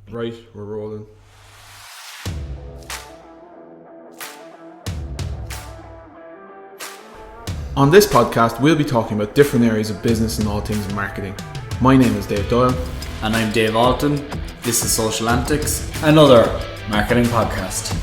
Right, we're rolling. On this podcast, we'll be talking about different areas of business and all things marketing. My name is Dave Doyle. And I'm Dave Alton. This is Social Antics, another marketing podcast.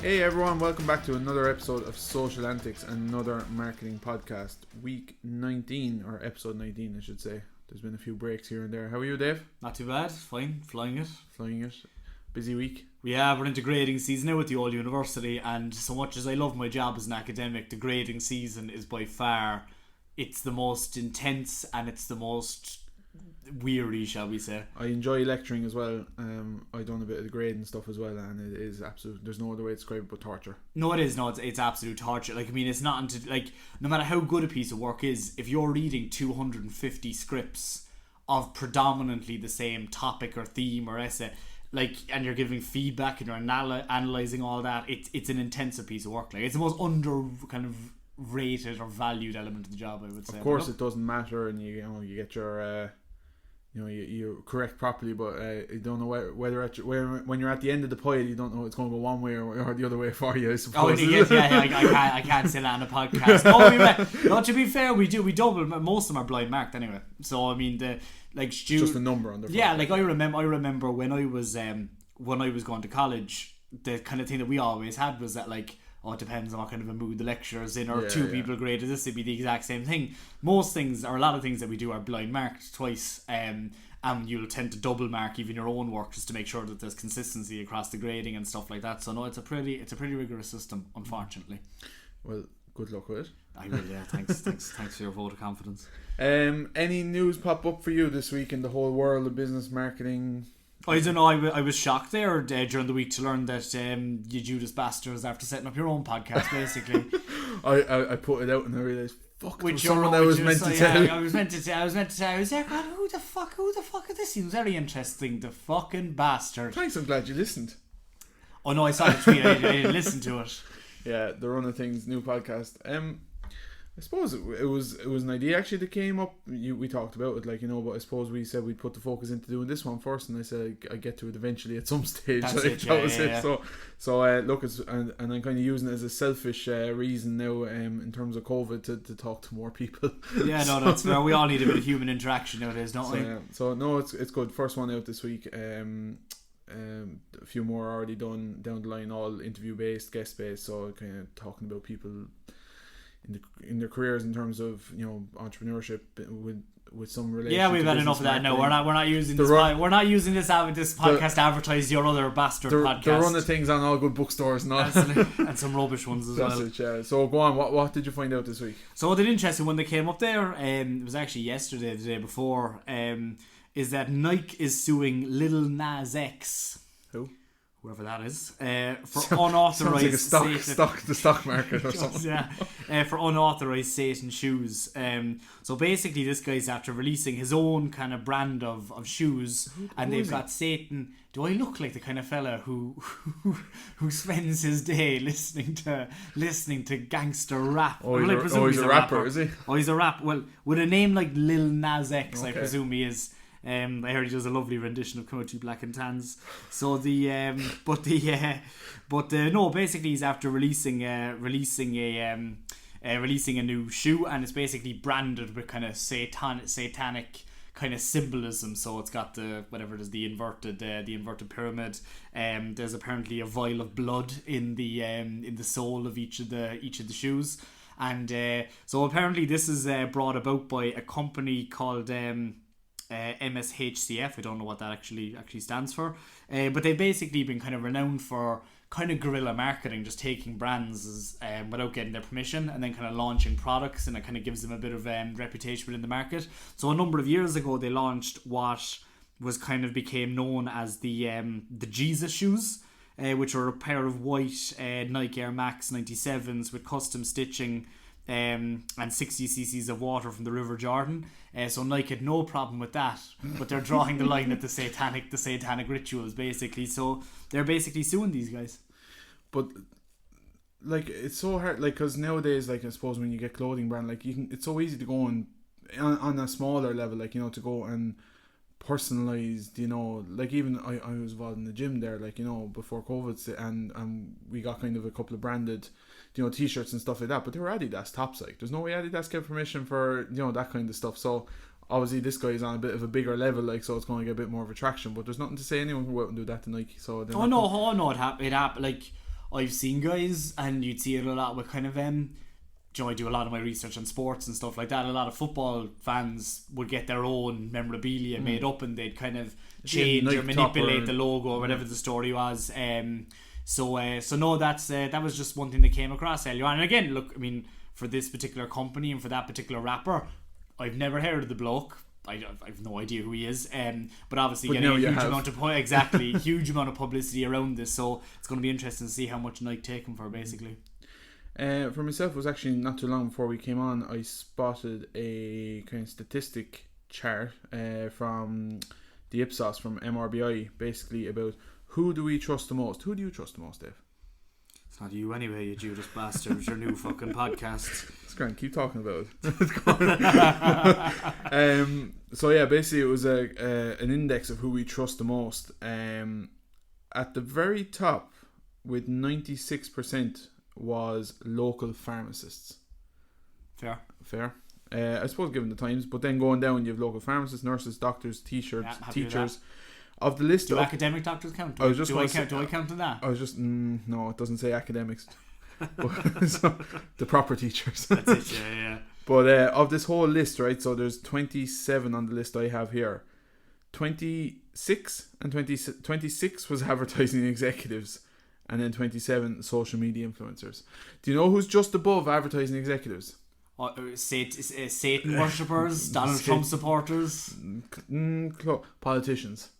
Hey everyone, welcome back to another episode of Social Antics, another marketing podcast. Week 19, or episode 19 I should say. There's been a few breaks here and there. How are you, Dave? Not too bad, fine, flying it. Busy week? Yeah, we're into grading season now with the old university, and so much as I love my job as an academic, the grading season is by far, it's the most intense and it's the most weary, shall we say. I enjoy lecturing as well. I've done a bit of the grading stuff as well, and it is absolute, there's no other way to describe it but torture. No, it is. No, it's absolute torture. Like, I mean, it's not into, like, no matter how good a piece of work is, if you're reading 250 scripts of predominantly the same topic or theme or essay, like, and you're giving feedback and you're analysing all that, it's an intensive piece of work. Like, it's the most kind of rated or valued element of the job, I would say. Of course, it doesn't matter, and you get your you correct properly, but you don't know whether when you're at the end of the pile, you don't know it's going to go one way or the other way for you, I suppose. I can't say that on a podcast. No, to be fair, we double. Most of them are blind marked anyway. So I mean, just a number on the front. Yeah, like I remember when I was going to college, the kind of thing that we always had was that, like, it depends on what kind of a mood the lecturer's in, or two people graded this, it'd be the exact same thing. Most things, or a lot of things that we do, are blind marked twice, and you'll tend to double mark even your own work just to make sure that there's consistency across the grading and stuff like that. So no, it's a pretty rigorous system, unfortunately. Well, good luck with it. I will, yeah. Thanks for your vote of confidence. Any news pop up for you this week in the whole world of business marketing? I don't know, I was shocked there during the week to learn that you Judas bastards, after setting up your own podcast, basically. I put it out and I realised, fuck, which someone that was meant to tell. I was meant to tell. I was like, God, who the fuck is this? Seems very interesting, the fucking bastard. Thanks, I'm glad you listened. Oh no, I saw the tweet, I didn't listen to it. Yeah, the Run of Things new podcast. I suppose it was an idea actually that came up. We talked about it, but I suppose we said we'd put the focus into doing this one first, and I said I'd get to it eventually at some stage. That's that was it. So look, and I'm kind of using it as a selfish reason now, in terms of COVID, to talk to more people. Yeah, no, that's fair. We all need a bit of human interaction nowadays, don't we? Yeah. So no, it's good. First one out this week. A few more already done down the line, all interview based, guest based. So kind of talking about people in their careers in terms of entrepreneurship with some relation. Yeah, we've had enough of that. No, we're not using this. We're not using this podcast to advertise your other bastard podcast. The Run of Things on all good bookstores, and some rubbish ones as well. It, yeah. So go on. What did you find out this week? So an interesting one that came up there. It was actually yesterday, the day before. Is that Nike is suing Lil Nas X. Whoever that is, for unauthorized the stock market or something. Yeah, for unauthorized Satan shoes. So basically, this guy's after releasing his own kind of brand of shoes, and they've got Satan. Do I look like the kind of fella who spends his day listening to gangster rap? He's a rapper, is he? Oh, he's a rapper. Well, with a name like Lil Nas X, okay. I presume he is. I heard he does a lovely rendition of Come Out You Black and Tans. So basically he's after releasing a new shoe, and it's basically branded with kind of satanic kind of symbolism. So it's got the inverted pyramid. There's apparently a vial of blood in the sole of each of the shoes, and so apparently this is brought about by a company called MSHCF. I don't know what that actually stands for, but they've basically been kind of renowned for kind of guerrilla marketing, just taking brands without getting their permission and then kind of launching products, and it kind of gives them a bit of reputation within the market. So a number of years ago they launched what was kind of became known as the Jesus shoes, which are a pair of white Nike Air Max 97s with custom stitching and 60 cc's of water from the River Jordan. So Nike had no problem with that, but they're drawing the line at the satanic rituals, basically. So they're basically suing these guys. But like, it's so hard, like, because nowadays, like, I suppose when you get clothing brand, like, it's so easy to go on a smaller level, like, to go and personalized, like, even I was involved in the gym there, like, before COVID, and we got kind of a couple of branded, t-shirts and stuff like that, but they were Adidas tops. Like, there's no way Adidas get permission for, that kind of stuff. So obviously this guy is on a bit of a bigger level, like, so it's going to get a bit more of a traction, but there's nothing to say anyone can go out and do that to Nike. So it happened. Like, I've seen guys, and you'd see it a lot with kind of I do a lot of my research on sports and stuff like that. A lot of football fans would get their own memorabilia made up, and they'd kind of change or manipulate the logo or whatever the story was. So no, that was just one thing that came across earlier on. And again, look, I mean, for this particular company and for that particular rapper, I've never heard of the bloke. I've no idea who he is, but obviously getting a huge amount of huge amount of publicity around this. So it's going to be interesting to see how much Nike take him for, basically. For myself, it was actually not too long before we came on, I spotted a kind of statistic chart from the Ipsos from MRBI, basically about who do we trust the most. Who do you trust the most, Dave? It's not you anyway, you Judas bastard, with your new fucking podcast. It's grand, keep talking about it. So yeah, basically it was an index of who we trust the most. At the very top, with 96%, was local pharmacists. Fair. I suppose given the times, but then going down you have local pharmacists, nurses, doctors, teachers. Of the list, do academic doctors count? Do I count on that? I was just no, it doesn't say academics. So, the proper teachers. That's it. Yeah. But of this whole list, right? So there's 27 on the list I have here. 26 was advertising executives, and then 27 social media influencers. Do you know who's just above advertising executives? Satan worshippers, Donald Trump supporters, politicians.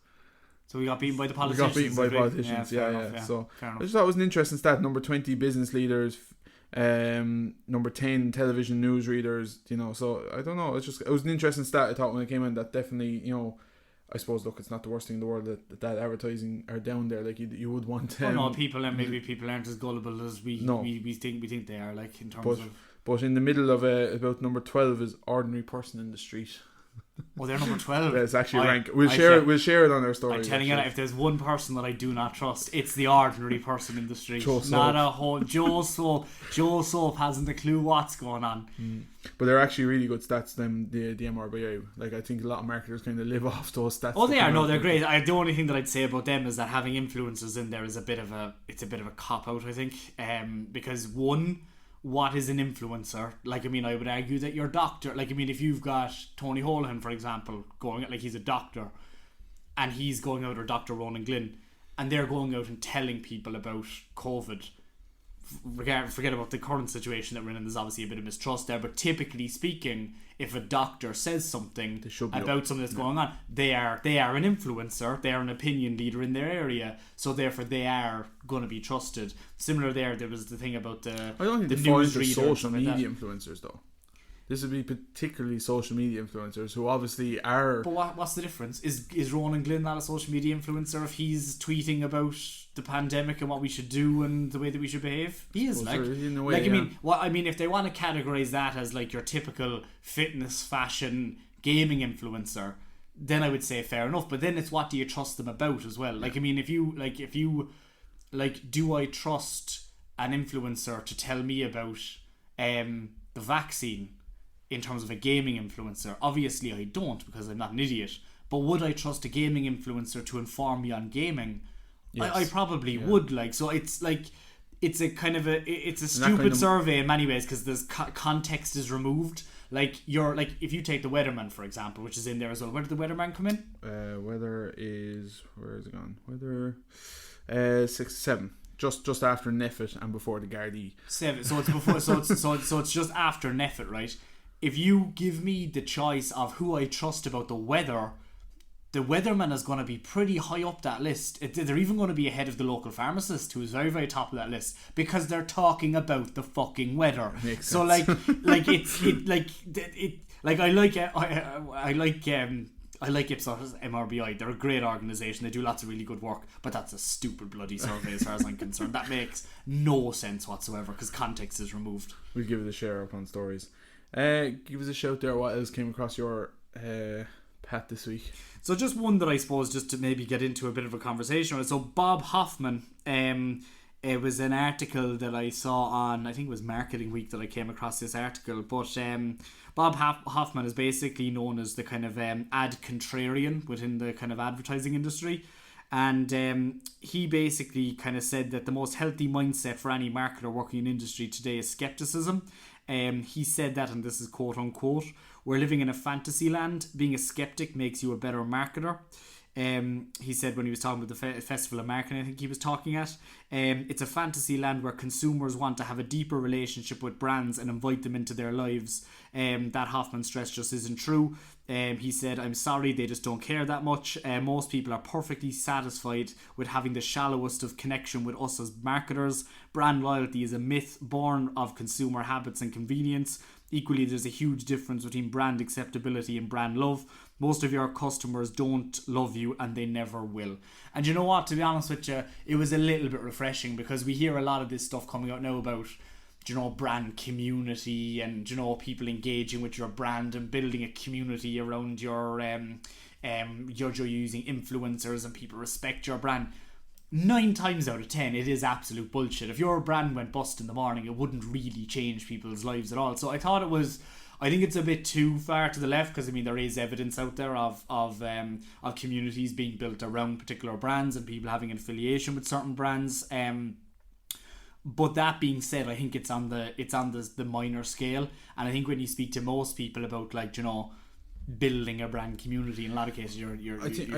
So we got beaten by the politicians. Yeah. So I just thought it was an interesting stat. Number 20, business leaders. Number 10, television news readers. So I don't know. It was an interesting stat. I thought when it came in that definitely, I suppose, look, it's not the worst thing in the world that advertising are down there. Like you would want. People aren't as gullible as we think they are. Like in terms of. But in the middle of about number 12 is ordinary person in the street. Oh, they're number 12. Yeah, it's actually rank. We'll share it on our story. I'm telling you, if there's one person that I do not trust, it's the ordinary person in the street. Joe Soap. Not a whole Joe Soap. Joe Soap hasn't a clue what's going on. But they're actually really good stats. Them the MRBA. Like I think a lot of marketers kind of live off those stats. Oh, they are. No, they're great. The only thing that I'd say about them is that having influencers in there is a bit of a cop out. I think, because one. What is an influencer? Like, I mean, I would argue that your doctor, like, I mean, if you've got Tony Holohan, for example, going out, like, he's a doctor, and he's going out, or Dr. Ronan Glynn, and they're going out and telling people about COVID. Forget about the current situation that we're in, there's obviously a bit of mistrust there, but typically speaking, if a doctor says something about something that's going on, they are an influencer, they are an opinion leader in their area, so therefore they are going to be trusted. Similar there was the thing about the I don't think they fall into social media influencers though. This would be particularly social media influencers who obviously are. But what's the difference? Is Ronan Glynn not a social media influencer if he's tweeting about the pandemic and what we should do and the way that we should behave? He is I mean, if they want to categorize that as like your typical fitness, fashion, gaming influencer, then I would say fair enough. But then it's what do you trust them about as well? Like, I mean, if you do I trust an influencer to tell me about the vaccine? In terms of a gaming influencer, obviously I don't, because I'm not an idiot. But would I trust a gaming influencer to inform me on gaming? Yes. I probably would. Like, so it's like it's a kind of it's a stupid survey in many ways, because there's context is removed. Like if you take the Weatherman, for example, which is in there as well. Where did the Weatherman come in? Weather is, where is it gone? Weather 6-7. Just after Neffet and before the Gardaí. 7. So it's before. so it's just after Neffet, right? If you give me the choice of who I trust about the weather, the weatherman is going to be pretty high up that list. They're even going to be ahead of the local pharmacist, who is very, very top of that list, because they're talking about the fucking weather. Makes so sense. I like Ipsos MRBI. They're a great organisation. They do lots of really good work, but that's a stupid bloody survey as far as I'm concerned. That makes no sense whatsoever because context is removed. We'll give it a share up on stories. Give us a shout there. What else came across your path this week? So just one that I suppose just to maybe get into a bit of a conversation. So Bob Hoffman, it was an article that I saw on, I think it was Marketing Week that I came across this article, but Bob Hoffman is basically known as the kind of ad contrarian within the kind of advertising industry. And he basically kind of said that the most healthy mindset for any marketer working in industry today is skepticism. He said that, and this is quote unquote, "We're living in a fantasy land. Being a skeptic makes you a better marketer." He said when he was talking about the Festival of Marketing, I think he was talking at, it's a fantasy land where consumers want to have a deeper relationship with brands and invite them into their lives. That Hoffman stress just isn't true. He said, "I'm sorry, they just don't care that much. Most people are perfectly satisfied with having the shallowest of connection with us as marketers. Brand loyalty is a myth born of consumer habits and convenience. Equally, there's a huge difference between brand acceptability and brand love. Most of your customers don't love you and they never will." And you know what, to be honest with you, it was a little bit refreshing because we hear a lot of this stuff coming out now about, you know, brand community and, you know, people engaging with your brand and building a community around your you're using influencers and people respect your brand. 9 times out of 10 it is absolute bullshit. If your brand went bust in the morning, it wouldn't really change people's lives at all. So I think it's a bit too far to the left, because I mean there is evidence out there of communities being built around particular brands and people having an affiliation with certain brands. But that being said, I think it's on the minor scale, and I think when you speak to most people about, like, you know, building a brand community, in a lot of cases you're engaging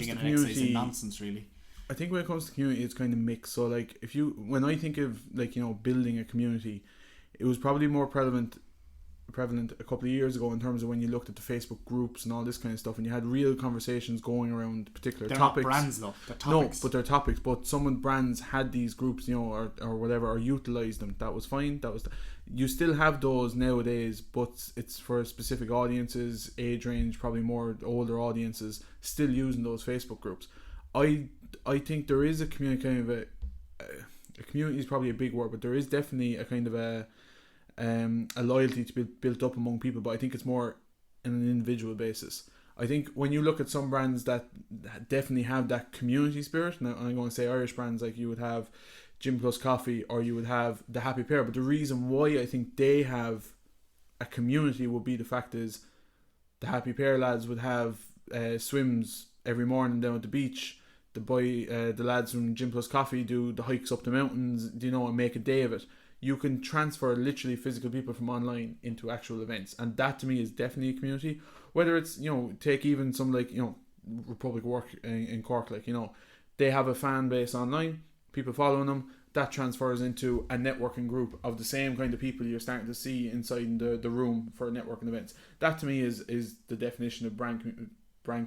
in an exercise in nonsense, really. I think when it comes to community, it's kind of mixed. So, like, when I think of, like, you know, building a community, it was probably more prevalent a couple of years ago in terms of when you looked at the Facebook groups and all this kind of stuff, and you had real conversations going around particular topics. They're not brands though, they're topics. No, but they're topics. But some brands had these groups, you know, or whatever, or utilised them. That was fine. You still have those nowadays, but it's for specific audiences, age range, probably more older audiences, still using those Facebook groups. I think there is a community, kind of a community is probably a big word, but there is definitely a kind of a loyalty to be built up among people, but I think it's more on an individual basis. I think when you look at some brands that definitely have that community spirit, now I'm going to say Irish brands, like you would have Gym Plus Coffee or you would have the Happy Pear, but the reason why I think they have a community would be the fact is the Happy Pear lads would have swims every morning down at the beach. The lads from Gym Plus Coffee do the hikes up the mountains, you know, and make a day of it. You can transfer literally physical people from online into actual events, and that to me is definitely a community. Whether it's, you know, take even some, like, you know, Republic Work in Cork, like, you know, they have a fan base online, people following them, that transfers into a networking group of the same kind of people you're starting to see inside the room for networking events. That to me is the definition of brand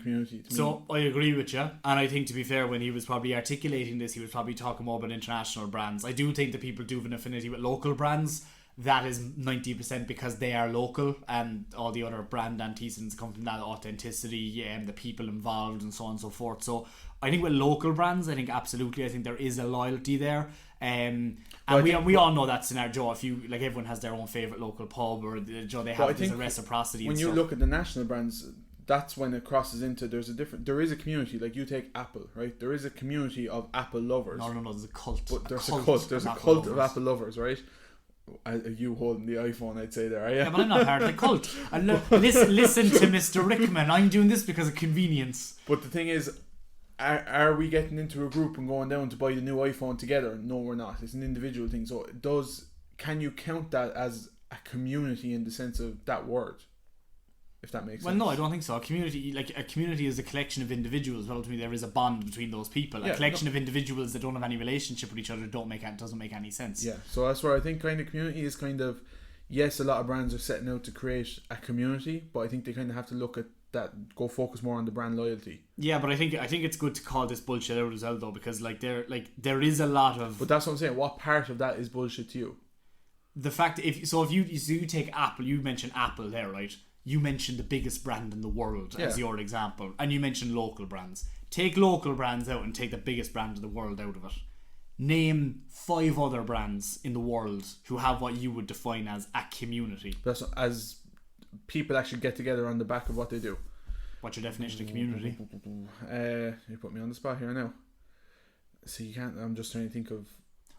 community to me. So I agree with you, and I think, to be fair, when he was probably articulating this, he was probably talking more about international brands. I do think that people do have an affinity with local brands. That is 90% because they are local, and all the other brand antecedents come from that authenticity and the people involved and so on and so forth. So I think with local brands, I think absolutely, I think there is a loyalty there. And we all know that's in our Joe. If you, like, everyone has their own favourite local pub, or Joe, they have this reciprocity. When you look at the national brands, that's when it crosses into there is a community. Like, you take Apple, right? There is a community of Apple lovers. No, there's a cult. But there's a cult. There's a cult of Apple lovers, right? You holding the iPhone, I'd say there, are you? Yeah, but I'm not part of the cult. And listen to Mr. Rickman. I'm doing this because of convenience. But the thing is, are we getting into a group and going down to buy the new iPhone together? No, we're not. It's an individual thing. So can you count that as a community in the sense of that word? If that makes sense. Well, no, I don't think so. A community is a collection of individuals. Well, to me, there is a bond between those people. A collection of individuals that don't have any relationship with each other doesn't make any sense. Yeah, so that's where I think kind of community is kind of, yes, a lot of brands are setting out to create a community, but I think they kind of have to look at go focus more on the brand loyalty. Yeah, but I think it's good to call this bullshit out as well, though, because there is a lot of. But that's what I'm saying. What part of that is bullshit to you? The fact if you take Apple, you mentioned Apple there, right? You mentioned the biggest brand in the world as your example, and you mentioned local brands. Take local brands out and take the biggest brand in the world out of it. Name 5 other brands in the world who have what you would define as a community. That's as people actually get together on the back of what they do. What's your definition of community? You put me on the spot here now. So you can't. I'm just trying to think of.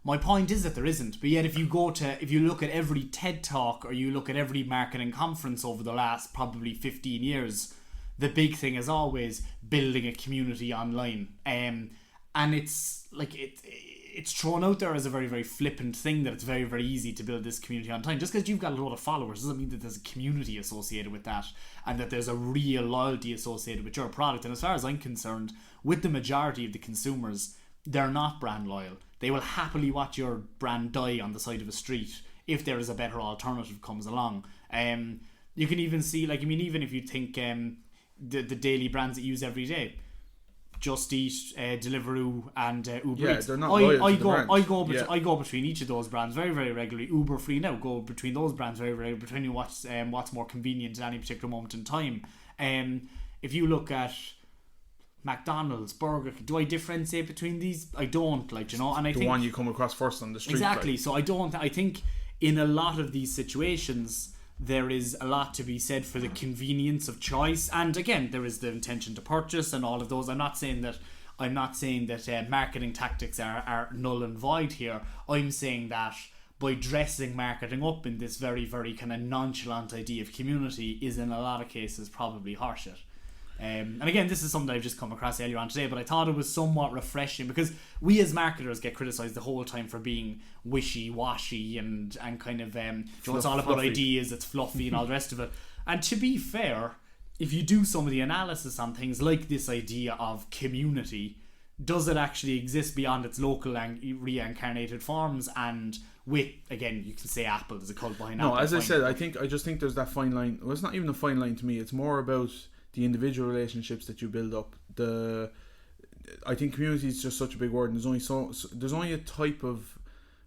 My point is that there isn't, but yet if you look at every TED Talk or you look at every marketing conference over the last probably 15 years, the big thing is always building a community online. And it's like it's thrown out there as a very, very flippant thing that it's very, very easy to build this community online. Just because you've got a lot of followers doesn't mean that there's a community associated with that and that there's a real loyalty associated with your product. And as far as I'm concerned, with the majority of the consumers, they're not brand loyal. They will happily watch your brand die on the side of a street if there is a better alternative comes along. You can even see, even if you think the daily brands that you use every day, Just Eat, Deliveroo, and Uber Eats. They're not loyal to the brand. I go between each of those brands very, very regularly. Uber Free now go between those brands very, very regularly, between what's more convenient at any particular moment in time. If you look at McDonald's, Burger King, do I differentiate between these? I don't, and I think one you come across first on the street. Exactly. So I think in a lot of these situations there is a lot to be said for the convenience of choice, and again there is the intention to purchase and all of those. I'm not saying that marketing tactics are null and void here. I'm saying that by dressing marketing up in this very, very kind of nonchalant idea of community is in a lot of cases probably horseshit. And again, this is something I've just come across earlier on today, but I thought it was somewhat refreshing because we as marketers get criticised the whole time for being wishy-washy and kind of it's all about ideas, it's fluffy and all the rest of it. And to be fair, if you do some of the analysis on things like this idea of community, does it actually exist beyond its local and reincarnated forms? And with, again, you can say Apple, there's a cult behind Apple. No, as I said, I just think there's that fine line. Well, it's not even a fine line to me. It's more about the individual relationships that you build up. I think community is just such a big word, and there's only a type of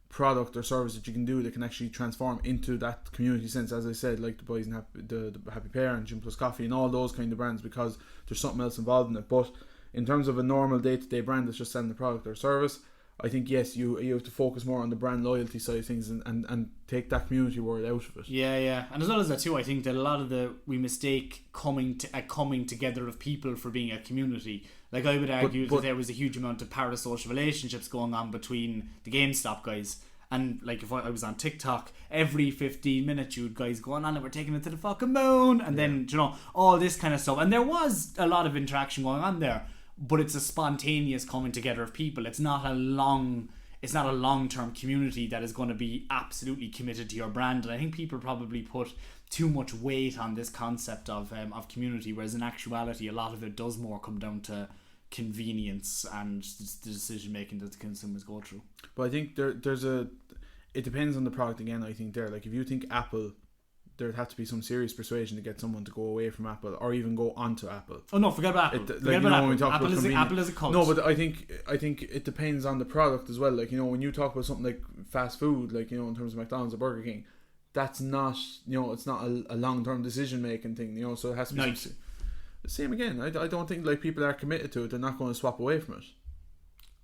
product or service that you can do that can actually transform into that community sense. As I said, like the Boys and the Happy Parent, Gym Plus Coffee, and all those kind of brands, because there's something else involved in it. But in terms of a normal day-to-day brand that's just selling the product or service, I think yes, you have to focus more on the brand loyalty side of things and take that community word out of it. Yeah, and as well as that too, I think that a lot of we mistake coming together of people for being a community. Like I would argue that there was a huge amount of parasocial relationships going on between the GameStop guys. And like if I was on TikTok, every 15 minutes you guys going on and we're taking it to the fucking moon, and then all this kind of stuff. And there was a lot of interaction going on there. But it's a spontaneous coming together of people. It's not a long-term community that is going to be absolutely committed to your brand. And I think people probably put too much weight on this concept of community, whereas in actuality a lot of it does more come down to convenience and the decision making that the consumers go through. But I think it depends on the product again. I think like if you think Apple, there'd have to be some serious persuasion to get someone to go away from Apple or even go onto Apple. Oh no, forget about Apple. Apple is a cult. No, but I think it depends on the product as well. Like, when you talk about something like fast food, like, in terms of McDonald's or Burger King, that's not, it's not a long-term decision making thing, so it has to be the same again. I don't think like people are committed to it. They're not going to swap away from it.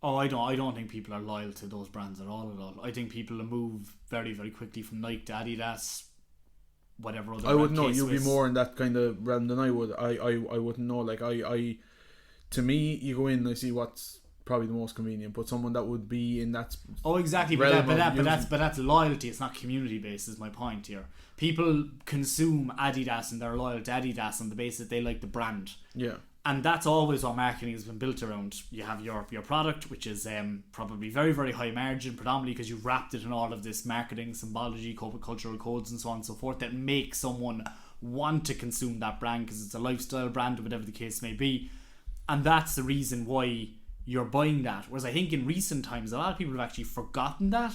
Oh, I don't think people are loyal to those brands at all. I think people move very, very quickly from Nike to Adidas, whatever other. I wouldn't know. You'd be more in that kind of realm than I would. I wouldn't know. Like to me, you go in and I see what's probably the most convenient. But someone that would be in that. Oh, exactly. But that's loyalty. It's not community based. Is my point here. People consume Adidas and they're loyal to Adidas on the basis that they like the brand. Yeah. And that's always what marketing has been built around. You have your product, which is probably very, very high margin, predominantly because you've wrapped it in all of this marketing, symbology, cultural codes and so on and so forth that make someone want to consume that brand because it's a lifestyle brand or whatever the case may be. And that's the reason why you're buying that. Whereas I think in recent times, a lot of people have actually forgotten that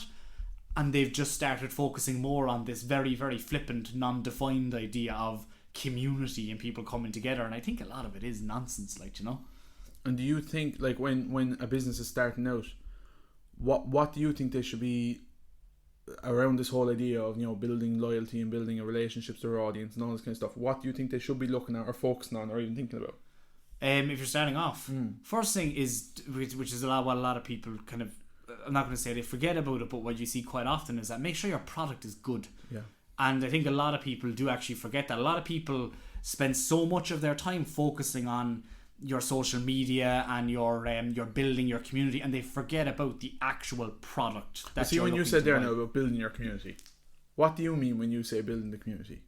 and they've just started focusing more on this very, very flippant, non-defined idea of community and people coming together, and I think a lot of it is nonsense, like, you know. And do you think, like, when a business is starting out, what do you think they should be around this whole idea of, you know, building loyalty and building a relationship to their audience and all this kind of stuff? What do you think they should be looking at or focusing on or even thinking about? If you're starting off, first thing is, which is what a lot of people kind of, I'm not going to say they forget about it, but what you see quite often is that make sure your product is good. Yeah. And I think a lot of people do actually forget that. A lot of people spend so much of their time focusing on your social media and your building your community, and they forget about the actual product. See, when you said there now about building your community, what do you mean when you say building the community?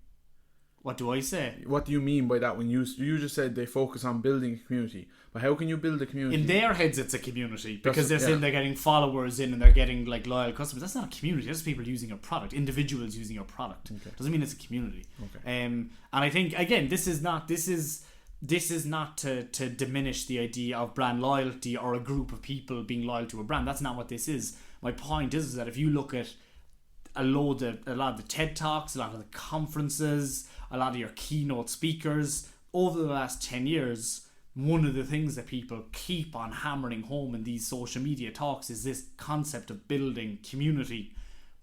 What do I say? What do you mean by that? When you just said they focus on building a community, but how can you build a community? In their heads, it's a community because they're saying they're getting followers in and they're getting like loyal customers. That's not a community. That's people using your product, individuals using your product. Okay. Doesn't mean it's a community. Okay. And I think again, this is not to diminish the idea of brand loyalty or a group of people being loyal to a brand. That's not what this is. My point is that if you look at a lot of the TED Talks, a lot of the conferences, a lot of your keynote speakers over the last 10 years, one of the things that people keep on hammering home in these social media talks is this concept of building community.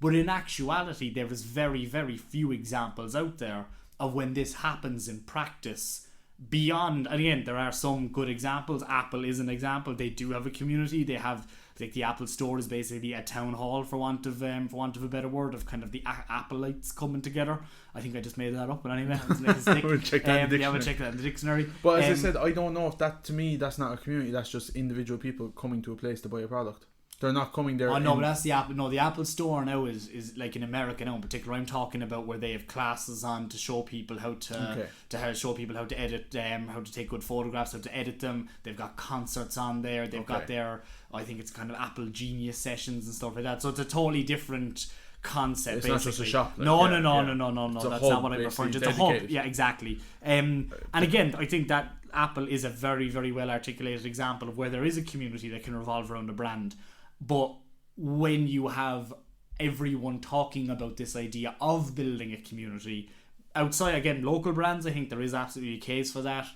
But in actuality, there is very, very few examples out there of when this happens in practice. Beyond, and again, there are some good examples. Apple is an example. They do have a community. They have, like, the Apple Store is basically a town hall, for want of a better word, of kind of the Appleites coming together. I think I just made that up, but anyway, we'll check that in the dictionary. Yeah, we'll check that in the dictionary. But as I said, I don't know if that, to me, that's not a community. That's just individual people coming to a place to buy a product. They're not coming there. Oh no, but that's the Apple. No, the Apple Store now is like in America now in particular. I'm talking about where they have classes on to show people how to show people how to edit them, how to take good photographs, how to edit them. They've got concerts on there. They've got their, I think it's kind of Apple Genius sessions and stuff like that. So it's a totally different concept. It's basically. Not just a shop. Like, no. It's That's not what I'm referring to. It's a hub. Yeah, exactly. And again, I think that Apple is a very, very well articulated example of where there is a community that can revolve around a brand. But when you have everyone talking about this idea of building a community outside, again, local brands, I think there is absolutely a case for that.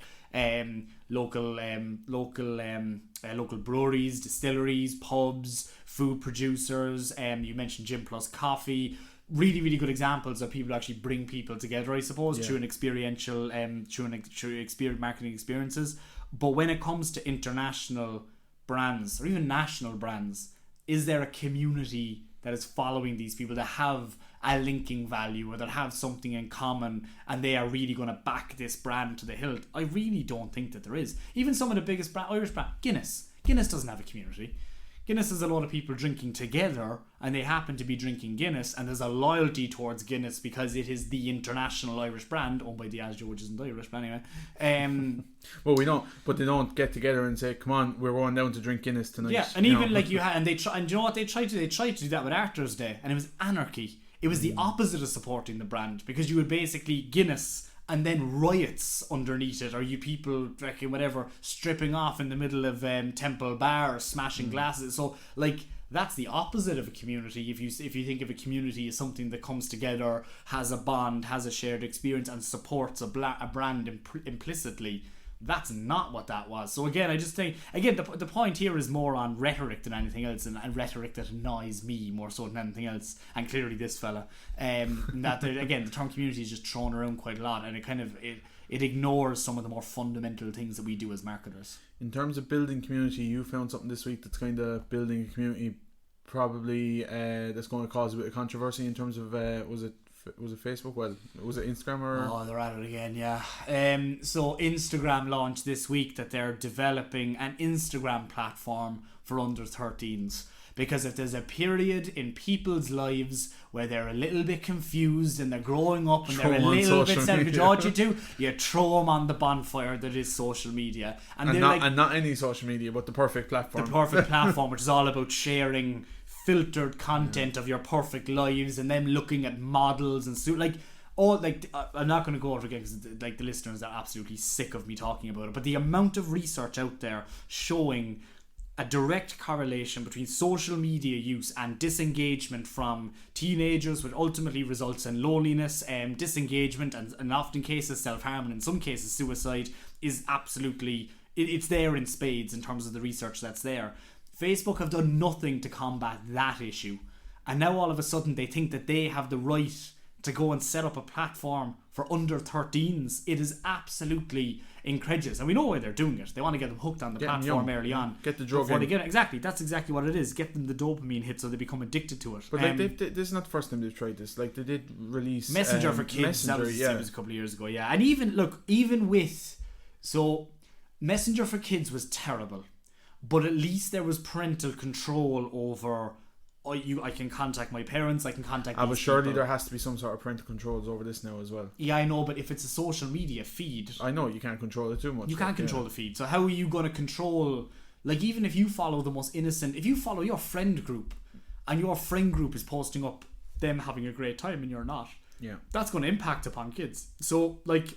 Local breweries, distilleries, pubs, food producers. You mentioned Gym Plus Coffee. Really, really good examples of people who actually bring people together, I suppose, through an experiential, through marketing experiences. But when it comes to international brands or even national brands, is there a community that is following these people that have a linking value or that have something in common and they are really going to back this brand to the hilt? I really don't think that there is. Even some of the biggest Irish brand, Guinness doesn't have a community. Guinness is a lot of people drinking together and they happen to be drinking Guinness, and there's a loyalty towards Guinness because it is the international Irish brand owned by Diageo, which isn't Irish, but anyway. Well, we know, but they don't get together and say, "Come on, we're going down to drink Guinness tonight." Yeah, and even like you had, and they try, and you know what they tried to? They tried to do that with Arthur's Day, and it was anarchy. It was the opposite of supporting the brand, because you would basically Guinness and then riots underneath it, or you people drinking whatever, stripping off in the middle of Temple Bar, or smashing glasses. So like that's the opposite of a community. If you think of a community as something that comes together, has a bond, has a shared experience, and supports a brand implicitly. That's not what that was. So again, I just think, again, the point here is more on rhetoric than anything else, and rhetoric that annoys me more so than anything else, and clearly this fella. That again, the term community is just thrown around quite a lot, and it ignores some of the more fundamental things that we do as marketers. In terms of building community, you found something this week that's kind of building a community, probably that's going to cause a bit of controversy in terms of was it Facebook? Well, was it Instagram or? Oh, they're at it again, yeah. So Instagram launched this week that they're developing an Instagram platform for under 13s. Because if there's a period in people's lives where they're a little bit confused and they're growing up and they're a little bit self-conscious, you throw them on the bonfire that is social media. And not any social media, but the perfect platform. The perfect platform, which is all about sharing filtered content of your perfect lives, and then looking at models and I'm not going to go over it again because like the listeners are absolutely sick of me talking about it, but the amount of research out there showing a direct correlation between social media use and disengagement from teenagers, which ultimately results in loneliness, disengagement, and in often cases self-harm, and in some cases suicide, is absolutely, it's there in spades in terms of the research that's there. Facebook have done nothing to combat that issue, and now all of a sudden they think that they have the right to go and set up a platform for under 13s. It is absolutely incredulous, and we know why they're doing it. They want to get them hooked on the platform early on. Get the drug in. Exactly, that's exactly what it is. Get them the dopamine hit so they become addicted to it. But this is not the first time they've tried this. Like, they did release Messenger for kids. That was a couple of years ago. Yeah, and even with Messenger for kids was terrible, but at least there was parental control over. I can contact my parents, I can contact these but surely people. there has to be some sort of parental controls over this now as well. Yeah, I know, but if it's a social media feed, I know you can't control it too much. You can't control the feed. So how are you going to control, like, even if you follow the most innocent, if you follow your friend group and your friend group is posting up them having a great time and you're not, that's going to impact upon kids. So, like,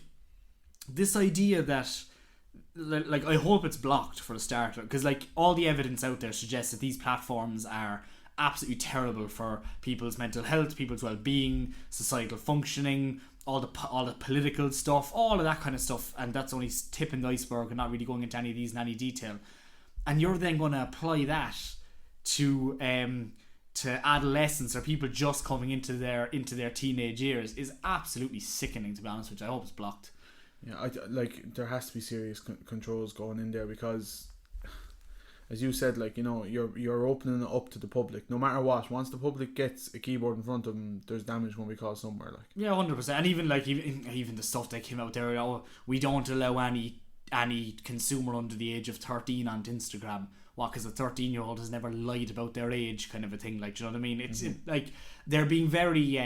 this idea that, like, I hope it's blocked for a starter, because, like, all the evidence out there suggests that these platforms are absolutely terrible for people's mental health, people's well-being, societal functioning, all the political stuff, all of that kind of stuff, and that's only tipping the iceberg and not really going into any of these in any detail. And you're then going to apply that to adolescents or people just coming into their teenage years is absolutely sickening, to be honest with you. I hope it's blocked. Yeah, there has to be serious controls going in there, because, as you said, like, you know, you're opening it up to the public. No matter what, once the public gets a keyboard in front of them, there's damage going to be caused somewhere. Like, yeah, 100%. And even the stuff that came out there, we don't allow any consumer under the age of 13 on Instagram. What? Because a 13-year-old has never lied about their age, kind of a thing. Like, do you know what I mean? It's like they're being very.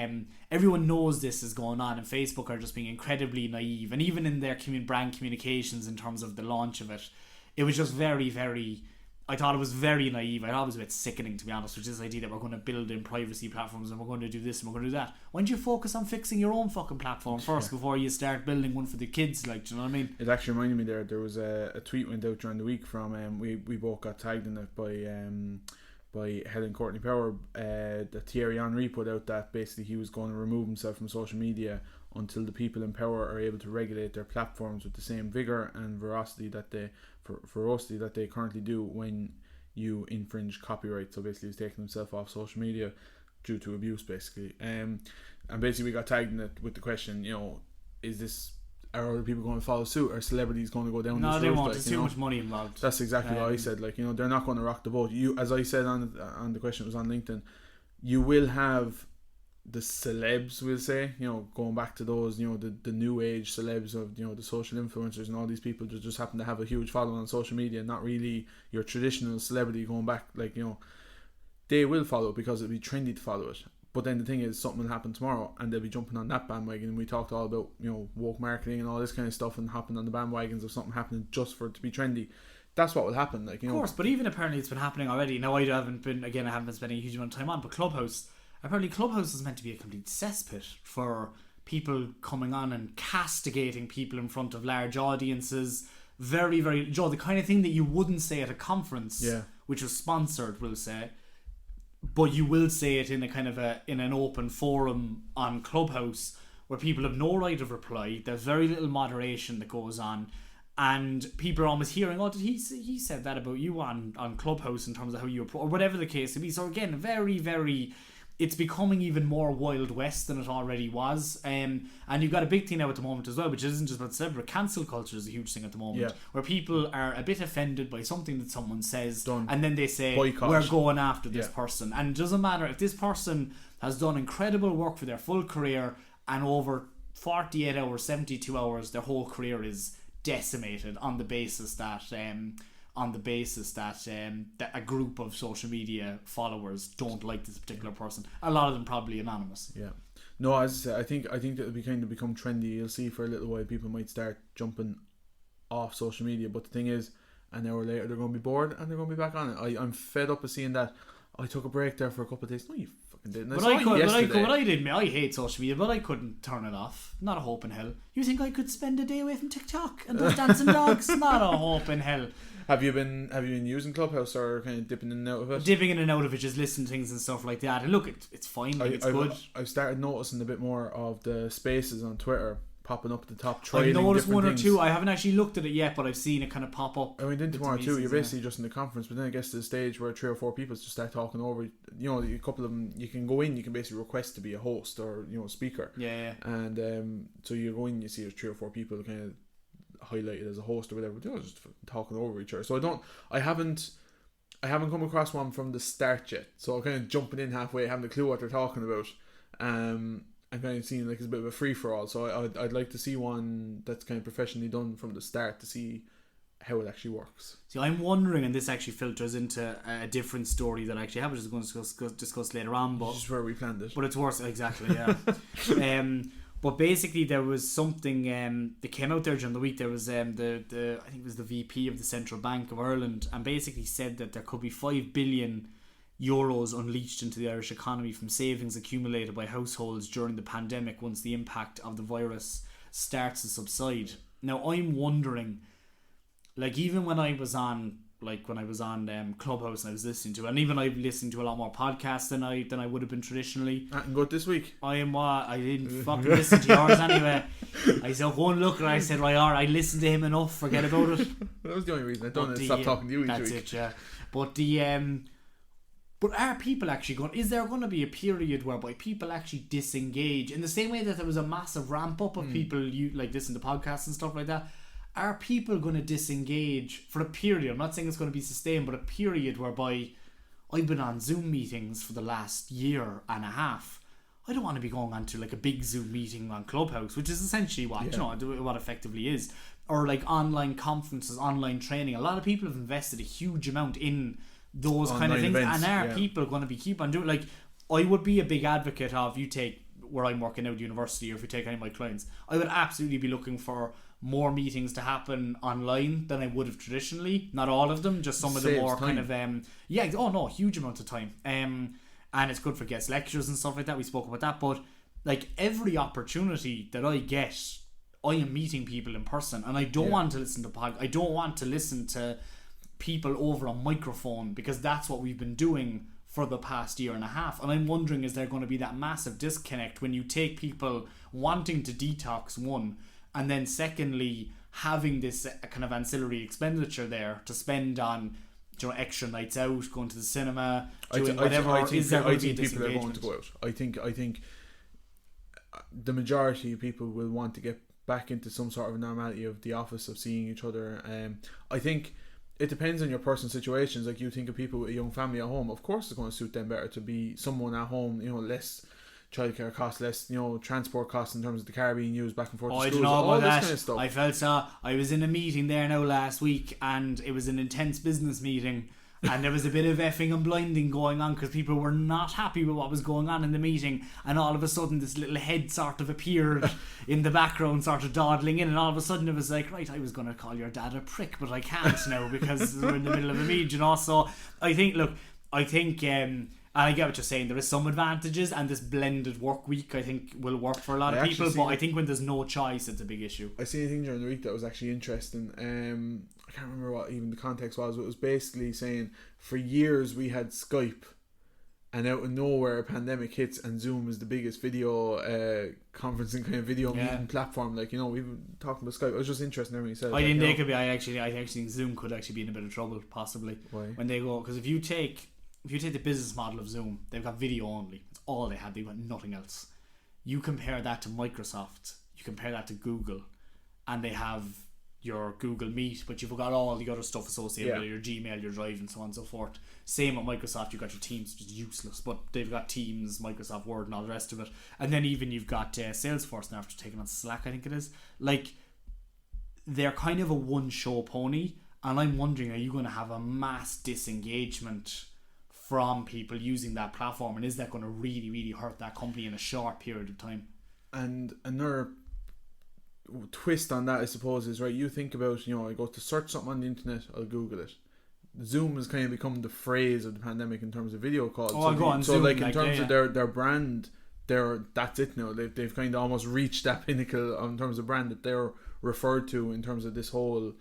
Everyone knows this is going on, and Facebook are just being incredibly naive. And even in their brand communications, in terms of the launch of it, it was just very, very. I thought it was very naive. I thought it was a bit sickening, to be honest, with this idea that we're going to build in privacy platforms and we're going to do this and we're going to do that. Why don't you focus on fixing your own fucking platform first before you start building one for the kids? Like, do you know what I mean? It actually reminded me there was a tweet went out during the week from we both got tagged in it by Helen Courtney Power, that Thierry Henry put out, that basically he was going to remove himself from social media until the people in power are able to regulate their platforms with the same vigour and ferocity that they currently do when you infringe copyright. So basically he's taking himself off social media due to abuse, basically. And basically we got tagged in it with the question, you know, are other people going to follow suit? Are celebrities going to go down this road? No, they won't. Like, there's too much money involved. That's exactly what I said. Like, you know, they're not going to rock the boat. You, as I said on the question, it was on LinkedIn, you will have the celebs, we'll say, you know, going back to those, you know, the new age celebs of, you know, the social influencers and all these people that just happen to have a huge following on social media, not really your traditional celebrity going back, like, you know, they will follow because it'll be trendy to follow it. But then the thing is, something will happen tomorrow and they'll be jumping on that bandwagon. And we talked all about, you know, woke marketing and all this kind of stuff, and hopping on the bandwagons of something happening just for it to be trendy. That's what will happen, like, you know. Of course, but even apparently it's been happening already. Now, I haven't been spending a huge amount of time on, but Clubhouse is meant to be a complete cesspit for people coming on and castigating people in front of large audiences. Very, very, Joe, the kind of thing that you wouldn't say at a conference, which was sponsored, we'll say, but you will say it in a kind of in an open forum on Clubhouse where people have no right of reply. There's very little moderation that goes on, and people are almost hearing, oh, did he said that about you on Clubhouse in terms of how you or whatever the case may be. So again, very, very, it's becoming even more Wild West than it already was. And you've got a big thing now at the moment as well, which isn't just about celebrity. Cancel culture is a huge thing at the moment, where people are a bit offended by something that someone says, and then they say, boycott. We're going after this person. And it doesn't matter if this person has done incredible work for their full career, and over 48 hours, 72 hours, their whole career is decimated on the basis that that a group of social media followers don't like this particular person. A lot of them probably anonymous. Yeah. No, as I said, I think that it'll be kind of become trendy. You'll see for a little while people might start jumping off social media, but the thing is, an hour later they're going to be bored and they're going to be back on it. I'm fed up of seeing that. I took a break there for a couple of days. No, you fucking didn't. I hate social media, but I couldn't turn it off. Not a hope in hell. You think I could spend a day away from TikTok and those dancing dogs? Not a hope in hell. Have you been using Clubhouse or kind of dipping in and out of it? Dipping in and out of it, just listening to things and stuff like that. And look, it's fine. Like, it's good. I've started noticing a bit more of the spaces on Twitter popping up at the top. I've noticed one or two. I haven't actually looked at it yet, but I've seen it kind of pop up. I went into one or two. You're basically just in the conference, but then it gets to the stage where 3 or 4 people just start talking over. You know, a couple of them, you can go in. You can basically request to be a host or speaker. Yeah. And so you go in, you see there's 3 or 4 people kind of highlighted as a host or whatever. They're just talking over each other. So I haven't come across one from the start yet. So I'm kind of jumping in halfway, having a clue what they're talking about. I'm kind of seeing like it's a bit of a free for all, so I'd like to see one that's kind of professionally done from the start to see how it actually works. See, I'm wondering, and this actually filters into a different story that I actually have, which is going to discuss later on. But this is where we planned it. But it's worse, exactly. Yeah. But basically, there was something that came out there during the week. There was I think it was the VP of the Central Bank of Ireland, and basically said that there could be €5 billion unleashed into the Irish economy from savings accumulated by households during the pandemic once the impact of the virus starts to subside. Now, I'm wondering, like, even when I was on Clubhouse and I was listening to it, and even I've listened to a lot more podcasts than I would have been traditionally. And good this week. I didn't fucking listen to yours anyway. I saw one look and I said, right, I listened to him enough, forget about it. That was the only reason I don't stop talking to you each week. That's it, yeah. But are people actually going? Is there going to be a period whereby people actually disengage in the same way that there was a massive ramp up of people like listen to podcasts and stuff like that? Are people going to disengage for a period? I'm not saying it's going to be sustained, but a period whereby I've been on Zoom meetings for the last year and a half. I don't want to be going on to like a big Zoom meeting on Clubhouse, which is essentially what what effectively is, or like online conferences, online training. A lot of people have invested a huge amount in those online kind of things, events, and people going to be keep on doing. Like, I would be a big advocate of, you take where I'm working out at university, or if you take any of my clients, I would absolutely be looking for more meetings to happen online than I would have traditionally. Not all of them, just some of the more time. Kind of huge amount of time. And it's good for guest lectures and stuff like that. We spoke about that, but like every opportunity that I get, I am meeting people in person, and I don't want to listen to I don't want to listen to people over a microphone, because that's what we've been doing for the past year and a half. And I'm wondering, is there going to be that massive disconnect when you take people wanting to detox, one, and then secondly having this kind of ancillary expenditure there to spend on, extra nights out, going to the cinema, doing whatever. I think people are going to go out. I think the majority of people will want to get back into some sort of normality of the office, of seeing each other. I think it depends on your personal situations. Like, you think of people with a young family at home, of course it's going to suit them better to be someone at home, less childcare costs, less transport costs in terms of the car being used back and forth to schools, I don't know about all that. This kind of stuff. I felt so. I was in a meeting there now last week, and it was an intense business meeting, and there was a bit of effing and blinding going on because people were not happy with what was going on in the meeting, and all of a sudden this little head sort of appeared in the background, sort of dawdling in, and all of a sudden it was like, right, I was going to call your dad a prick, but I can't now because we're in the middle of a meeting. So I think and I get what you're saying, there is some advantages, and this blended work week I think will work for a lot of people, but I think when there's no choice, it's a big issue. I seen a thing during the week that was actually interesting. I can't remember what even the context was, but it was basically saying for years we had Skype, and out of nowhere a pandemic hits and Zoom is the biggest video conferencing kind of video meeting platform. Like, we've been talking about Skype. It was just interesting everything you said. I actually think Zoom could actually be in a bit of trouble, possibly. Why? When they go, because if you take the business model of Zoom, they've got video only. That's all they have. They've got nothing else. You compare that to Microsoft, you compare that to Google, and they have your Google Meet, but you've got all the other stuff associated with your Gmail, your Drive, and so on and so forth. Same with Microsoft, you've got your Teams, which is useless, but they've got Teams, Microsoft Word, and all the rest of it. And then even you've got Salesforce now, after taking on Slack, I think it is. Like, they're kind of a one-show pony, and I'm wondering, are you going to have a mass disengagement from people using that platform, and is that going to really, really hurt that company in a short period of time? And another twist on that, I suppose, is, right, you think about, I go to search something on the internet, I'll Google it. Zoom has kind of become the phrase of the pandemic in terms of video calls. So Zoom, like, in terms of their brand, that's it now. They've kind of almost reached that pinnacle in terms of brand that they're referred to in terms of this whole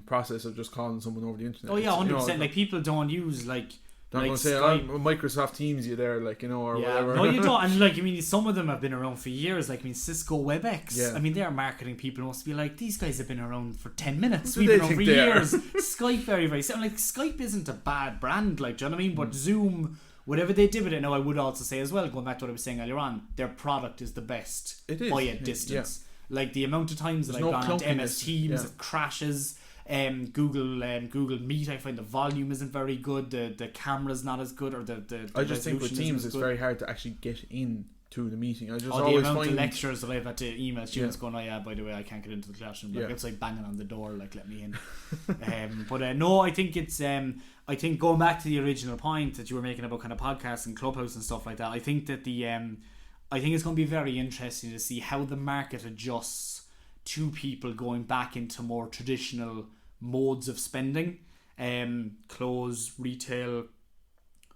process of just calling someone over the internet. Oh yeah, 100%. Like people don't use like. Don't like go say Microsoft Teams you there, like, you know, or whatever. No, you don't. And like, I mean, some of them have been around for years. Like, I mean, Cisco WebEx. Yeah. I mean, their marketing people must be like, these guys have been around for 10 minutes. Who We've do been they around for think they are? years. Skype, very, very similar. Like, Skype isn't a bad brand, like, do you know what I mean? But Zoom, whatever they did with it, now I would also say as well, going back to what I was saying earlier on, their product is the best by a distance. Yeah. Like, the amount of times that I've gone onto MS Teams, it crashes. Google Meet, I find the volume isn't very good, the camera's not as good, or the I just think with Teams it's very hard to actually get in to the meeting. I just always the amount find of lectures that I've had to email students going, oh yeah, by the way, I can't get into the classroom. Like, it's like banging on the door, like, let me in. But no, I think it's I think going back to the original point that you were making about kind of podcasts and Clubhouse and stuff like that, I think that I think it's going to be very interesting to see how the market adjusts to people going back into more traditional modes of spending, clothes, retail,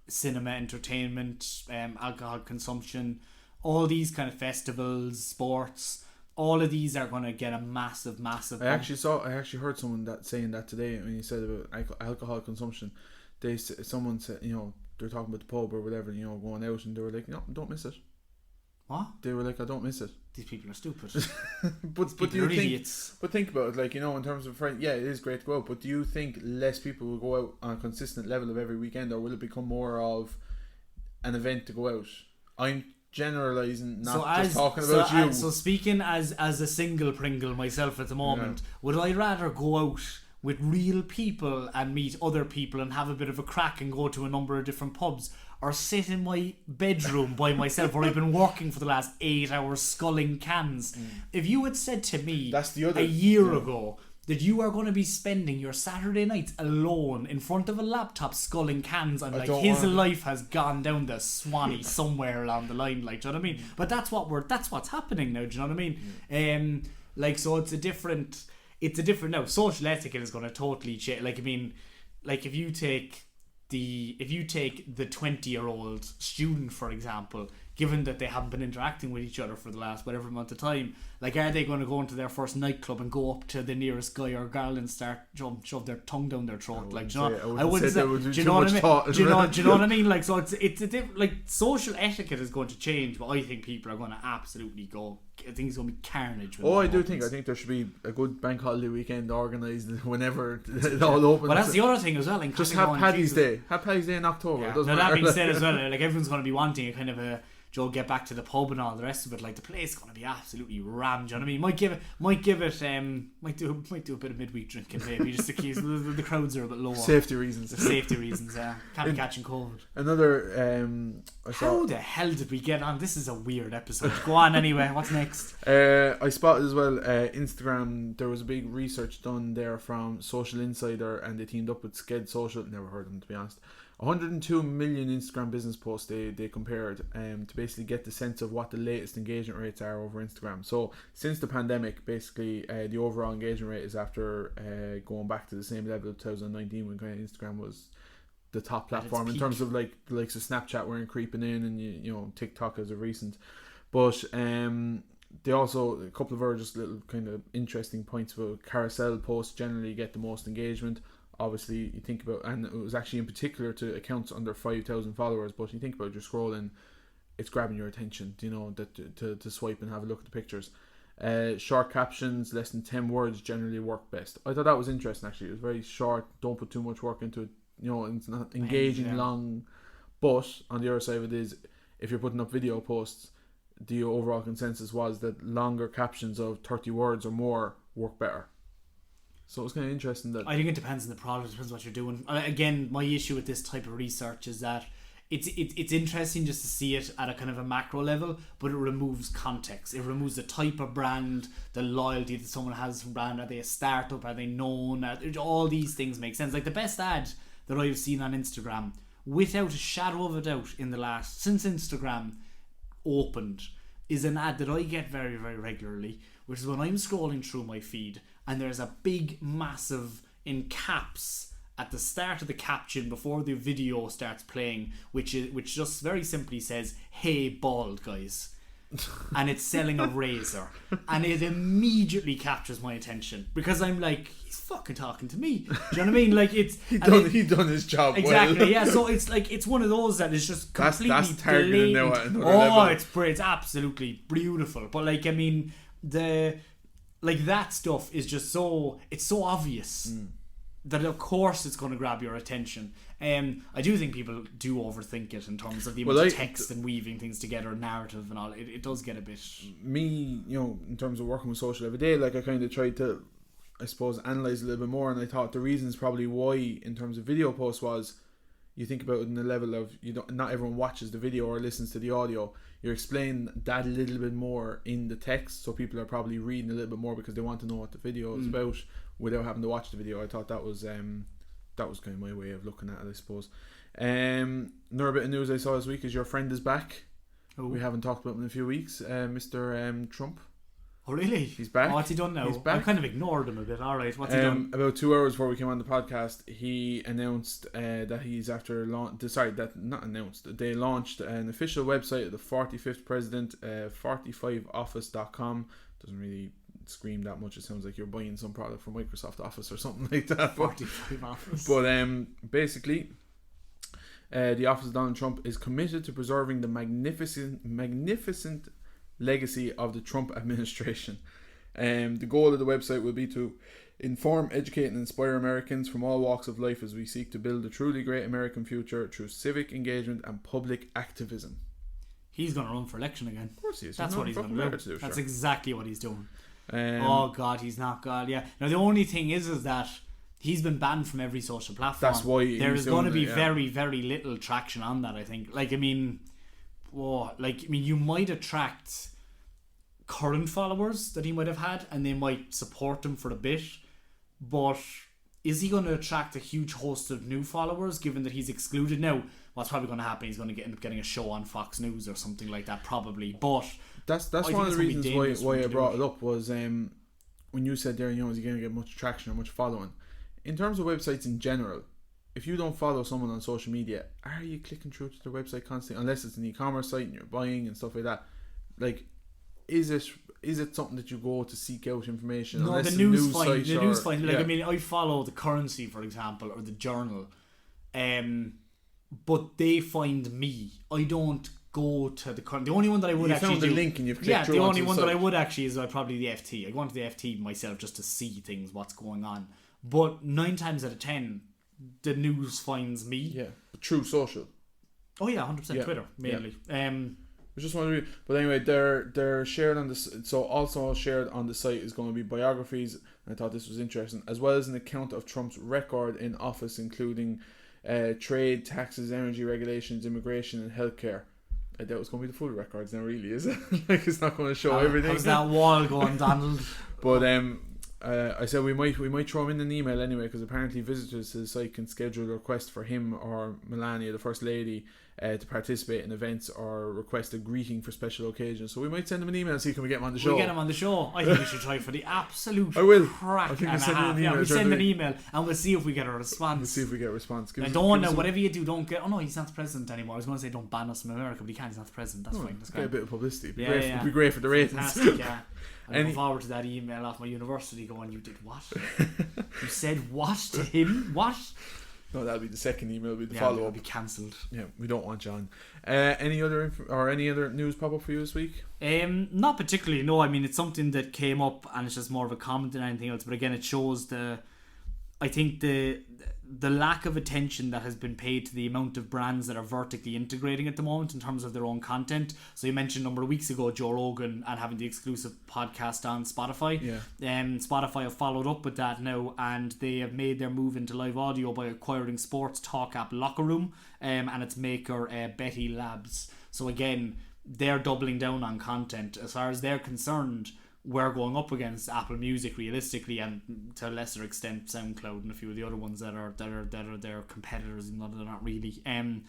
cinema, entertainment, alcohol consumption, all these kind of festivals, sports, all of these are going to get a massive bump. I actually heard someone saying that today when you said about alcohol consumption. Someone said, you know, they're talking about the pub or whatever, you know, going out, and they were like, no, don't miss it. What? They were like, I don't miss it. These people are stupid. but do you think? Idiots. But think about it, like, you know, in terms of friends, yeah, it is great to go out. But do you think less people will go out on a consistent level of every weekend, or will it become more of an event to go out? I'm generalising, not just talking about you. So speaking as a single Pringle myself at the moment, would I rather go out with real people and meet other people and have a bit of a crack and go to a number of different pubs, or sit in my bedroom by myself where I've been working for the last 8 hours sculling cans? If you had said to me a year ago that you are going to be spending your Saturday nights alone in front of a laptop sculling cans, I'm like, his life has gone down the Swanee somewhere along the line, like, do you know what I mean? But that's what's happening now, do you know what I mean? Like, so it's a different now. Social etiquette is going to totally change. Like, I mean, like, if you take the 20-year-old student, for example, given that they haven't been interacting with each other for the last whatever amount of time, like, are they going to go into their first nightclub and go up to the nearest guy or girl and start shove their tongue down their throat? Like, do you know what I mean? Like, so it's a different, like, social etiquette is going to change, but I think people are going to absolutely go. I think it's going to be carnage. I think there should be a good bank holiday weekend organised whenever it all opens. Well, that's the other thing as well. Just have Paddy's Day. Have Paddy's Day in October. Yeah. Now, that being said as well, like, everyone's going to be wanting a kind of a get back to the pub and all the rest of it. Like, the place is going to be absolutely rammed. Do you know what I mean? Might do a bit of midweek drinking maybe, just to keep the crowds are a bit lower. Safety reasons. Yeah. Can't be catching COVID. Another how the hell did we get on? This is a weird episode. Go on anyway. What's next? I spotted as well, Instagram, there was a big research done there from Social Insider, and they teamed up with Sked Social. Never heard of them, to be honest. 102 million Instagram business posts they compared to basically get the sense of what the latest engagement rates are over Instagram. So since the pandemic, basically the overall engagement rate is after going back to the same level of 2019 when kind of Instagram was the top platform in terms of like the likes of Snapchat weren't creeping in, and you know, TikTok as of recent. But they also, a couple of other just little kind of interesting points about carousel posts generally get the most engagement. Obviously, you think about, and it was actually in particular to accounts under 5,000 followers, but you think about your scrolling, it's grabbing your attention, you know, that to swipe and have a look at the pictures. Short captions, less than 10 words generally work best. I thought that was interesting, actually. It was very short, don't put too much work into it, you know, it's not engaging long. But on the other side of it is, if you're putting up video posts, the overall consensus was that longer captions of 30 words or more work better. So it's kind of interesting that... I think it depends on the product, it depends what you're doing. Again, my issue with this type of research is that it's interesting just to see it at a kind of a macro level, but it removes context. It removes the type of brand, the loyalty that someone has from brand. Are they a startup? Are they known? All these things make sense. Like, the best ad that I've seen on Instagram, without a shadow of a doubt, since Instagram opened, is an ad that I get very, very regularly, which is when I'm scrolling through my feed and there's a big, massive, in caps, at the start of the caption before the video starts playing, which just very simply says, "Hey, bald guys." and it's selling a razor, and it immediately captures my attention because I'm like, he's fucking talking to me. Do you know what I mean? Like it's he done his job exactly. well. Yeah, so it's like it's one of those that is just completely that's targeted now at another level. It's absolutely beautiful. But like I mean that stuff is just so obvious that of course it's going to grab your attention. I do think people do overthink it in terms of the amount of text and weaving things together, narrative and all. It does get a bit. Me, in terms of working with social every day, like I kind of tried to, I suppose, analyze a little bit more, and I thought the reasons probably why, in terms of video posts, was you think about it in the level of not everyone watches the video or listens to the audio. You're explaining that a little bit more in the text, so people are probably reading a little bit more because they want to know what the video is about without having to watch the video. I thought that was kind of my way of looking at it, I suppose. Another bit of news I saw this week is your friend is back. Oh. We haven't talked about him in a few weeks. Mr. Trump. Oh really? He's back. Oh, what's he done now? He's back. I kind of ignored him a bit. Alright, what's he done? About 2 hours before we came on the podcast, he announced that he's they launched an official website of the 45th president, 45office.com. Doesn't really scream that much. It sounds like you're buying some product from Microsoft Office or something like that. 45 Office. But basically, the office of Donald Trump is committed to preserving the magnificent legacy of the Trump administration. The goal of the website will be to inform, educate and inspire Americans from all walks of life as we seek to build a truly great American future through civic engagement and public activism. He's going to run for election again. Of course he is. That's what he's going to do. That's exactly what he's doing. Oh God, he's not God. Yeah. Now the only thing is that he's been banned from every social platform. That's why there is going to be very, very little traction on that. I think. You might attract current followers that he might have had, and they might support him for a bit. But is he going to attract a huge host of new followers? Given that he's excluded now, what's probably going to happen? He's going to end up getting a show on Fox News or something like that, probably. But that's one of the reasons why I brought it up was when you said there, is he going to get much traction or much following? In terms of websites in general, if you don't follow someone on social media, are you clicking through to their website constantly? Unless it's an e-commerce site and you're buying and stuff like that. Like, is it something that you go to seek out information? No, the news fine. The news fine. Like, I mean, I follow the Currency, for example, or the Journal, but they find me. I don't go to the Currency. The only one that I would actually found the link and you've clicked through. The only one that I would actually is probably the FT. I go onto the FT myself just to see things, what's going on. But 9 times out of 10, the news finds me. Yeah, but through social. Oh yeah, 100%. Twitter mainly. I was just wondering, but anyway, they're shared on this. So also shared on the site is going to be biographies, and I thought this was interesting, as well as an account of Trump's record in office, including trade, taxes, energy regulations, immigration, and healthcare. I doubt it's going to be the full records now, really, is it? Like, it's not going to show everything. How's that wall going, Donald? But I said we might throw him in an email anyway, because apparently visitors to the site can schedule a request for him or Melania, the First Lady, to participate in events or request a greeting for special occasions. So we might send him an email and see can we get him on the show. We'll get him on the show. I think we should try for the absolute I will. crack I think and a half. Yeah, we'll send an email and we'll see if we get a response. We'll see if we get a response. Whatever you do, don't get. Oh no, he's not the president anymore. I was going to say don't ban us from America, but he can't. He's not the president. That's fine. That's get a bit of publicity. It'd be great for the ratings. Fantastic, yeah. I look forward to that email off my university going, you did what? You said what to him? What? No, that'll be the second email. Will be the follow-up. It'll be cancelled. Yeah, we don't want John. Any other news pop up for you this week? Not particularly. No, I mean it's something that came up, and it's just more of a comment than anything else. But again, it shows the lack of attention that has been paid to the amount of brands that are vertically integrating at the moment in terms of their own content. So you mentioned a number of weeks ago Joe Rogan and having the exclusive podcast on Spotify. Yeah. Spotify have followed up with that now, and they have made their move into live audio by acquiring sports talk app Locker Room and its maker Betty Labs. So again, they're doubling down on content. As far as they're concerned, we're going up against Apple Music realistically, and to a lesser extent SoundCloud and a few of the other ones that are their competitors, even though they're not really. And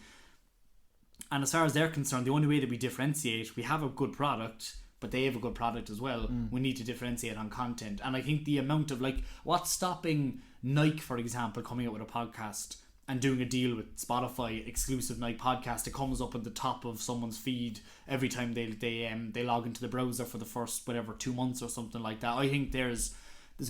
as far as they're concerned, the only way that we differentiate, we have a good product, but they have a good product as well. We need to differentiate on content, and I think the amount of what's stopping Nike, for example, coming out with a podcast and doing a deal with Spotify, exclusive night podcast. It comes up at the top of someone's feed every time they log into the browser for the first 2 months or something like that. I think there's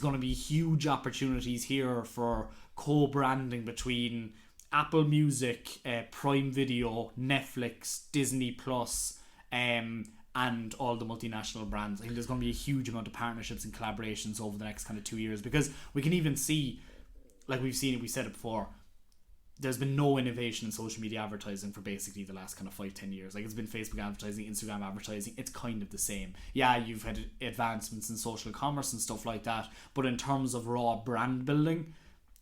going to be huge opportunities here for co-branding between Apple Music, Prime Video, Netflix, Disney Plus, and all the multinational brands. I think there's going to be a huge amount of partnerships and collaborations over the next kind of 2 years, because we can even see, like we said it before, there's been no innovation in social media advertising for basically the last kind of 5-10 years. Like, it's been Facebook advertising, Instagram advertising. It's kind of the same. Yeah, you've had advancements in social commerce and stuff like that, but in terms of raw brand building,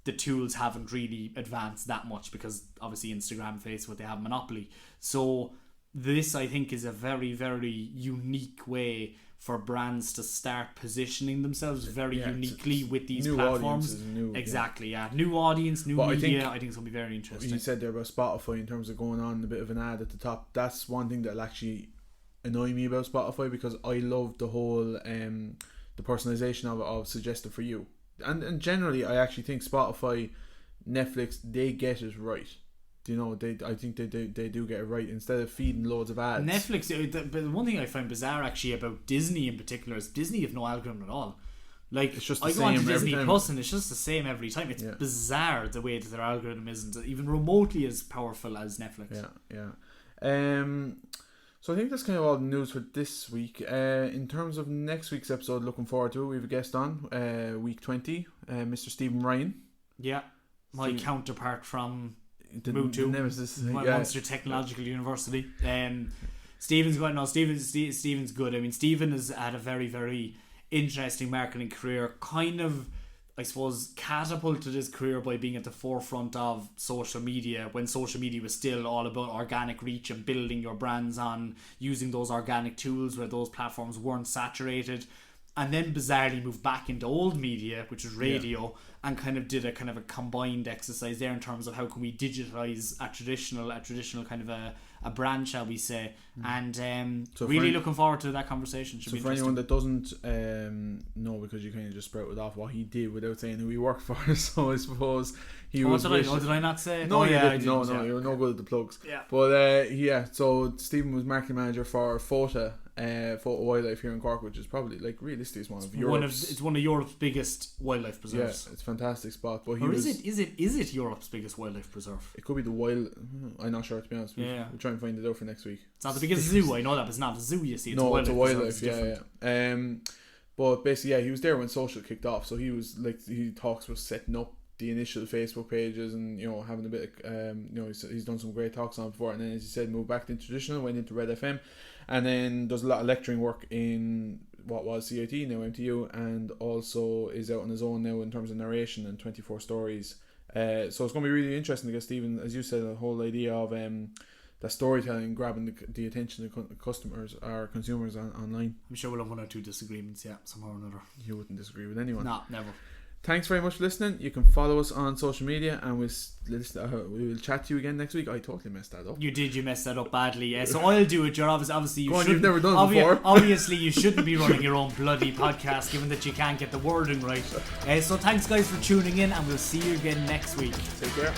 the tools haven't really advanced that much, because obviously Instagram, Facebook, they have a monopoly. So this, I think, is a very, very unique way for brands to start positioning themselves very uniquely with these platforms. Exactly, yeah. New audience, new media. I think it's going to be very interesting. You said there about Spotify in terms of going on a bit of an ad at the top. That's one thing that'll actually annoy me about Spotify, because I love the whole the personalization of suggested for you. And generally, I actually think Spotify, Netflix, they get it right. You know, I think they do get it right, instead of feeding loads of ads. Netflix, but one thing I find bizarre actually about Disney in particular is Disney have no algorithm at all. Like, it's just the I same go on to Disney every time. Plus and it's just the same every time. It's bizarre the way that their algorithm isn't even remotely as powerful as Netflix. So I think that's kind of all the news for this week. In terms of next week's episode, looking forward to it. We have a guest on, week 20, Mr. Stephen Ryan. Yeah, my counterpart from the Nemesis, Munster Technological University. Stephen's good. No, Stephen's good. I mean, Stephen has had a very, very interesting marketing career. Kind of, I suppose, catapulted his career by being at the forefront of social media, when social media was still all about organic reach and building your brands on using those organic tools where those platforms weren't saturated. And then bizarrely moved back into old media, which was radio, and kind of did a combined exercise there in terms of how can we digitize a traditional kind of a brand, shall we say. And so really looking forward to that conversation. Should be for anyone that doesn't know, because you kind of just sprouted off what he did without saying who he worked for, so I suppose he was... did I not say? No, you didn't. No, you're no good at the plugs. Yeah. But so Stephen was marketing manager for Photo Wildlife here in Cork, which is probably, like, realistically it's one of Europe's biggest wildlife preserves. Yeah, it's a fantastic spot. But is it Europe's biggest wildlife preserve? It could be the wild. I'm not sure, to be honest. We'll try and find it out for next week. It's not the biggest zoo, I know that, but it's not a zoo. You see, it's a wildlife. But basically, he was there when social kicked off. So he was he talks about setting up the initial Facebook pages, and having a bit of he's done some great talks on it before, and then, as you said, moved back into traditional, went into Red FM, and then does a lot of lecturing work in what was CIT, now MTU, and also is out on his own now in terms of narration and 24 stories. So it's going to be really interesting to get Stephen, as you said, the whole idea of that storytelling grabbing the attention of customers or consumers online. I'm sure we'll have one or two disagreements, somehow or another. You wouldn't disagree with anyone. No, never. Thanks very much for listening. You can follow us on social media, and we will chat to you again next week. I totally messed that up. You did. You messed that up badly. So I'll do it. You're obviously you shouldn't. You've never done it before. Obviously, you shouldn't be running your own bloody podcast, given that you can't get the wording right. So thanks, guys, for tuning in, and we'll see you again next week. Take care.